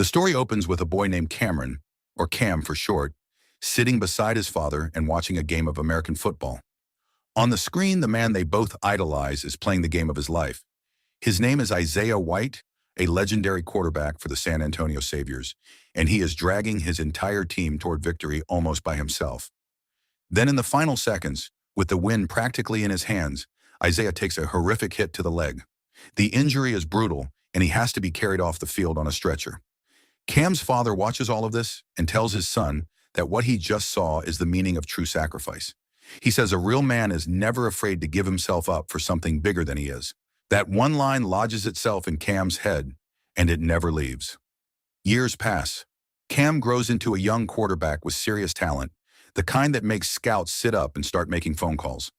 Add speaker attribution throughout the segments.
Speaker 1: The story opens with a boy named Cameron, or Cam for short, sitting beside his father and watching a game of American football. On the screen, the man they both idolize is playing the game of his life. His name is Isaiah White, a legendary quarterback for the San Antonio Saviors, and he is dragging his entire team toward victory almost by himself. Then in the final seconds, with the win practically in his hands, Isaiah takes a horrific hit to the leg. The injury is brutal, and he has to be carried off the field on a stretcher. Cam's father watches all of this and tells his son that what he just saw is the meaning of true sacrifice. He says a real man is never afraid to give himself up for something bigger than he is. That one line lodges itself in Cam's head, and it never leaves. Years pass. Cam grows into a young quarterback with serious talent, the kind that makes scouts sit up and start making phone calls.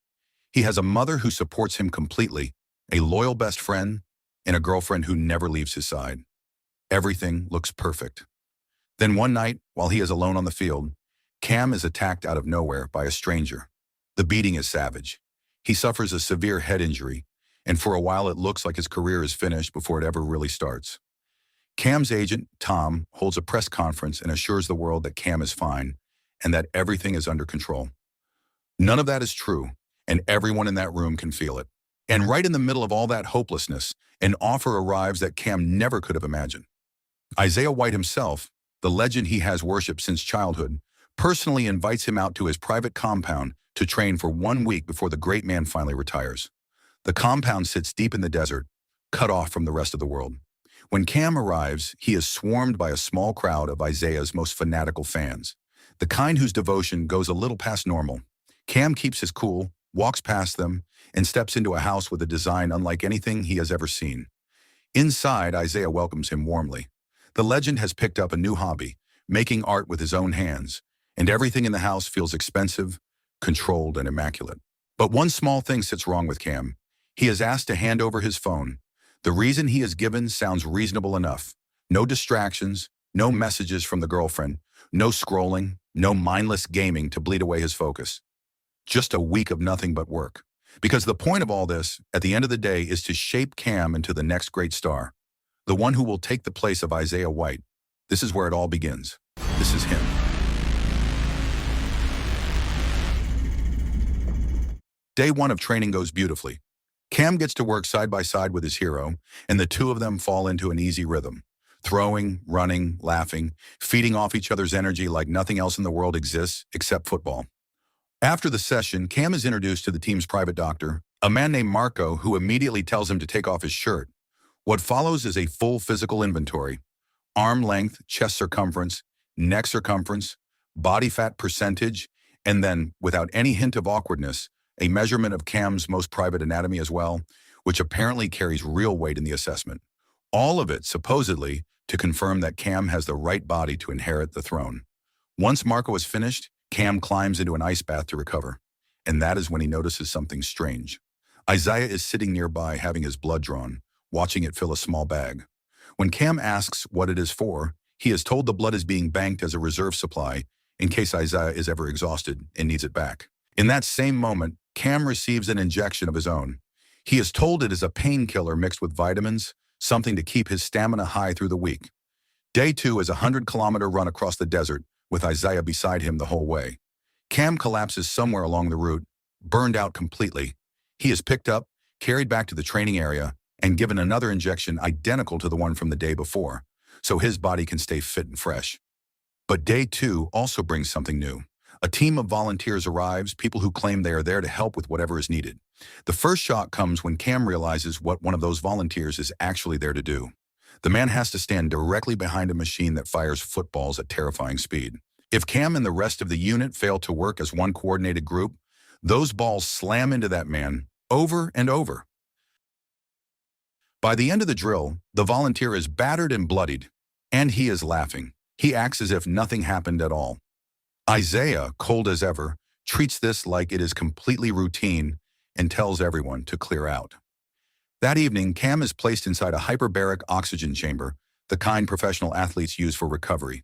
Speaker 1: He has a mother who supports him completely, a loyal best friend, and a girlfriend who never leaves his side. Everything looks perfect. Then one night, while he is alone on the field, Cam is attacked out of nowhere by a stranger. The beating is savage. He suffers a severe head injury, and for a while it looks like his career is finished before it ever really starts. Cam's agent, Tom, holds a press conference and assures the world that Cam is fine and that everything is under control. None of that is true, and everyone in that room can feel it. And right in the middle of all that hopelessness, an offer arrives that Cam never could have imagined. Isaiah White himself, the legend he has worshipped since childhood, personally invites him out to his private compound to train for 1 week before the great man finally retires. The compound sits deep in the desert, cut off from the rest of the world. When Cam arrives, he is swarmed by a small crowd of Isaiah's most fanatical fans, the kind whose devotion goes a little past normal. Cam keeps his cool, walks past them, and steps into a house with a design unlike anything he has ever seen. Inside, Isaiah welcomes him warmly. The legend has picked up a new hobby, making art with his own hands, and everything in the house feels expensive, controlled, and immaculate. But one small thing sits wrong with Cam. He is asked to hand over his phone. The reason he is given sounds reasonable enough. No distractions, no messages from the girlfriend, no scrolling, no mindless gaming to bleed away his focus. Just a week of nothing but work. Because the point of all this, at the end of the day, is to shape Cam into the next great star. The one who will take the place of Isaiah White. This is where it all begins. This is him. Day 1 of training goes beautifully. Cam gets to work side by side with his hero, and the two of them fall into an easy rhythm. Throwing, running, laughing, feeding off each other's energy like nothing else in the world exists except football. After the session, Cam is introduced to the team's private doctor, a man named Marco, who immediately tells him to take off his shirt. What follows is a full physical inventory: arm length, chest circumference, neck circumference, body fat percentage, and then, without any hint of awkwardness, a measurement of Cam's most private anatomy as well, which apparently carries real weight in the assessment. All of it, supposedly, to confirm that Cam has the right body to inherit the throne. Once Marco is finished, Cam climbs into an ice bath to recover, and that is when he notices something strange. Isaiah is sitting nearby having his blood drawn, watching it fill a small bag. When Cam asks what it is for, he is told the blood is being banked as a reserve supply in case Isaiah is ever exhausted and needs it back. In that same moment, Cam receives an injection of his own. He is told it is a painkiller mixed with vitamins, something to keep his stamina high through the week. Day 2 is a 100-kilometer run across the desert, with Isaiah beside him the whole way. Cam collapses somewhere along the route, burned out completely. He is picked up, carried back to the training area, and given another injection identical to the one from the day before, so his body can stay fit and fresh. But Day 2 also brings something new. A team of volunteers arrives, people who claim they are there to help with whatever is needed. The first shock comes when Cam realizes what one of those volunteers is actually there to do. The man has to stand directly behind a machine that fires footballs at terrifying speed. If Cam and the rest of the unit fail to work as one coordinated group, those balls slam into that man over and over. By the end of the drill, the volunteer is battered and bloodied, and he is laughing. He acts as if nothing happened at all. Isaiah, cold as ever, treats this like it is completely routine and tells everyone to clear out. That evening, Cam is placed inside a hyperbaric oxygen chamber, the kind professional athletes use for recovery.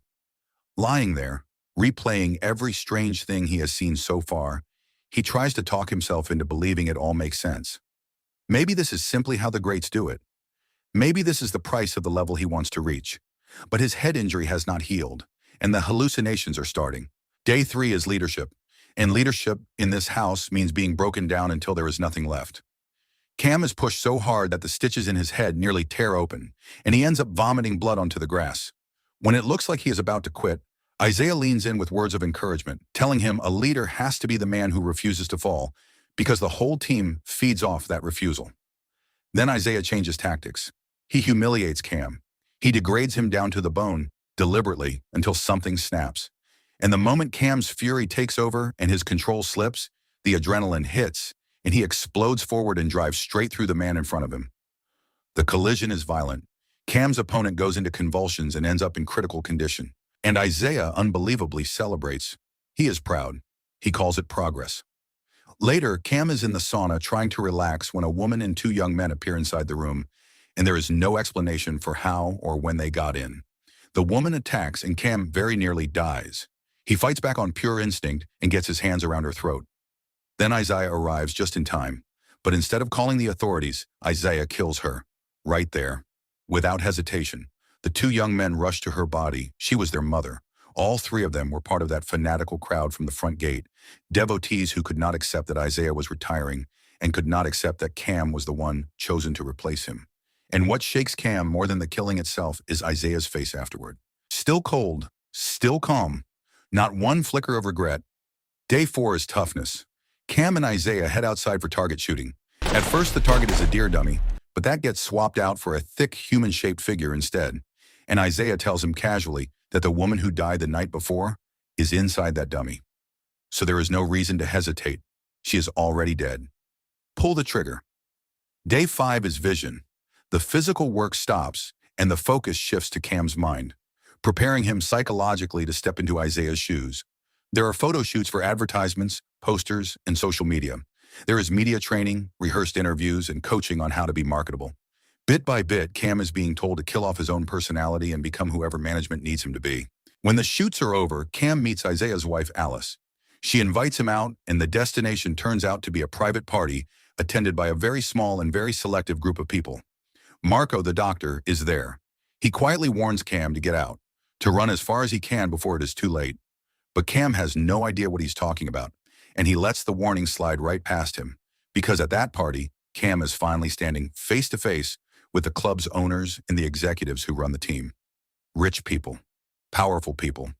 Speaker 1: Lying there, replaying every strange thing he has seen so far, he tries to talk himself into believing it all makes sense. Maybe this is simply how the greats do it. Maybe this is the price of the level he wants to reach. But his head injury has not healed, and the hallucinations are starting. Day 3 is leadership, and leadership in this house means being broken down until there is nothing left. Cam is pushed so hard that the stitches in his head nearly tear open, and he ends up vomiting blood onto the grass. When it looks like he is about to quit, Isaiah leans in with words of encouragement, telling him a leader has to be the man who refuses to fall, because the whole team feeds off that refusal. Then Isaiah changes tactics. He humiliates Cam. He degrades him down to the bone, deliberately, until something snaps. And the moment Cam's fury takes over and his control slips, the adrenaline hits, and he explodes forward and drives straight through the man in front of him. The collision is violent. Cam's opponent goes into convulsions and ends up in critical condition. And Isaiah unbelievably celebrates. He is proud. He calls it progress. Later, Cam is in the sauna trying to relax when a woman and 2 young men appear inside the room, and there is no explanation for how or when they got in. The woman attacks and Cam very nearly dies. He fights back on pure instinct and gets his hands around her throat. Then Isaiah arrives just in time, but instead of calling the authorities, Isaiah kills her, right there. Without hesitation, the 2 young men rush to her body. She was their mother. All 3 of them were part of that fanatical crowd from the front gate, devotees who could not accept that Isaiah was retiring and could not accept that Cam was the one chosen to replace him. And what shakes Cam more than the killing itself is Isaiah's face afterward. Still cold, still calm, not one flicker of regret. Day 4 is toughness. Cam and Isaiah head outside for target shooting. At first, the target is a deer dummy, but that gets swapped out for a thick, human-shaped figure instead. And Isaiah tells him casually that the woman who died the night before is inside that dummy. So there is no reason to hesitate. She is already dead. Pull the trigger. Day 5 is vision. The physical work stops, and the focus shifts to Cam's mind, preparing him psychologically to step into Isaiah's shoes. There are photo shoots for advertisements, posters, and social media. There is media training, rehearsed interviews, and coaching on how to be marketable. Bit by bit, Cam is being told to kill off his own personality and become whoever management needs him to be. When the shoots are over, Cam meets Isaiah's wife, Alice. She invites him out, and the destination turns out to be a private party attended by a very small and very selective group of people. Marco, the doctor, is there. He quietly warns Cam to get out, to run as far as he can before it is too late. But Cam has no idea what he's talking about, and he lets the warning slide right past him, because at that party, Cam is finally standing face to face with the club's owners and the executives who run the team. Rich people, powerful people,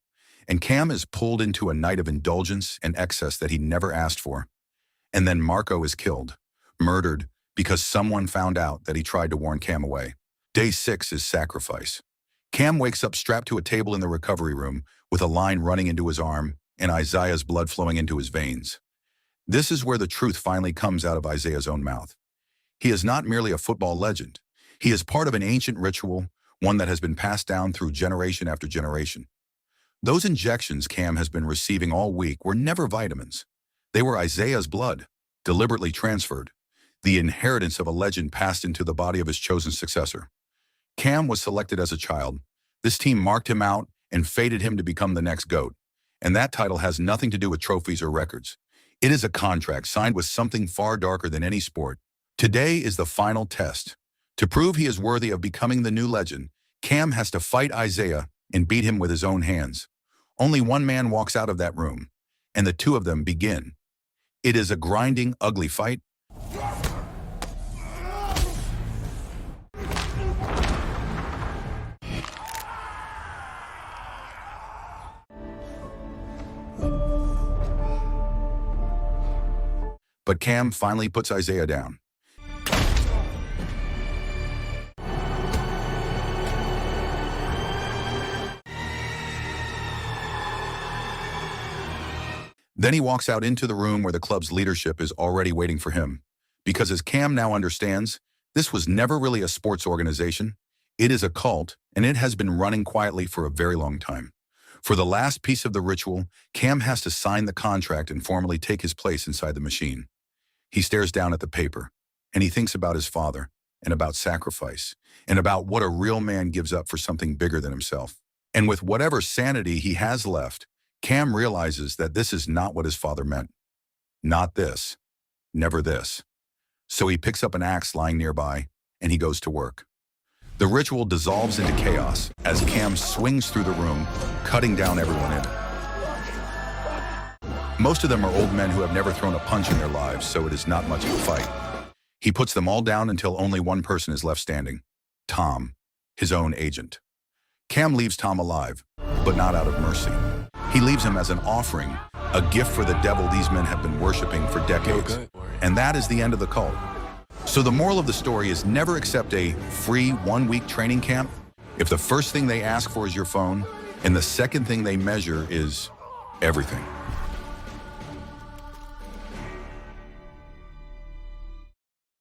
Speaker 1: and Cam is pulled into a night of indulgence and excess that he never asked for. And then Marco is killed, murdered, because someone found out that he tried to warn Cam away. Day 6 is sacrifice. Cam wakes up strapped to a table in the recovery room with a line running into his arm and Isaiah's blood flowing into his veins. This is where the truth finally comes out of Isaiah's own mouth. He is not merely a football legend. He is part of an ancient ritual, one that has been passed down through generation after generation. Those injections Cam has been receiving all week were never vitamins. They were Isaiah's blood, deliberately transferred, the inheritance of a legend passed into the body of his chosen successor. Cam was selected as a child. This team marked him out and fated him to become the next GOAT. And that title has nothing to do with trophies or records. It is a contract signed with something far darker than any sport. Today is the final test. To prove he is worthy of becoming the new legend, Cam has to fight Isaiah and beat him with his own hands. Only one man walks out of that room, and the 2 of them begin. It is a grinding, ugly fight. But Cam finally puts Isaiah down. Then he walks out into the room where the club's leadership is already waiting for him. Because as Cam now understands, this was never really a sports organization. It is a cult, and it has been running quietly for a very long time. For the last piece of the ritual, Cam has to sign the contract and formally take his place inside the machine. He stares down at the paper, and he thinks about his father, and about sacrifice, and about what a real man gives up for something bigger than himself. And with whatever sanity he has left, Cam realizes that this is not what his father meant. Not this. Never this. So he picks up an axe lying nearby, and he goes to work. The ritual dissolves into chaos as Cam swings through the room, cutting down everyone in it. Most of them are old men who have never thrown a punch in their lives, so it is not much of a fight. He puts them all down until only one person is left standing, Tom, his own agent. Cam leaves Tom alive, but not out of mercy. He leaves him as an offering, a gift for the devil these men have been worshiping for decades. And that is the end of the cult. So the moral of the story is never accept a free one-week training camp if the first thing they ask for is your phone, and the second thing they measure is everything.